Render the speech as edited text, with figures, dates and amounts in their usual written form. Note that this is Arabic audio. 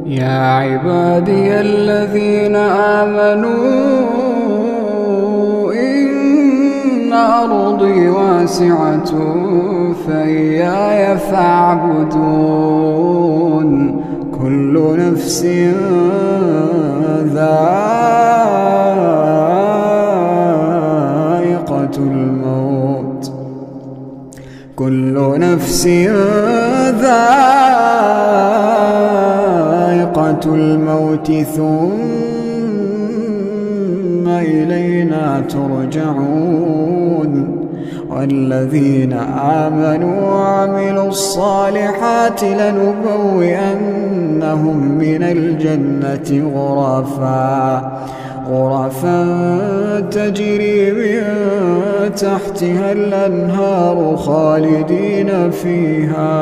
يا عبادي الذين آمنوا إن أرضي واسعة فإياي فاعبدون. كل نفس ذائقة الموت، كل نفس ذائقة الموت ثم إلينا ترجعون. والذين آمنوا وعملوا الصالحات لنبوئنهم من الجنة غرفا تجري من تحتها الأنهار خالدين فيها.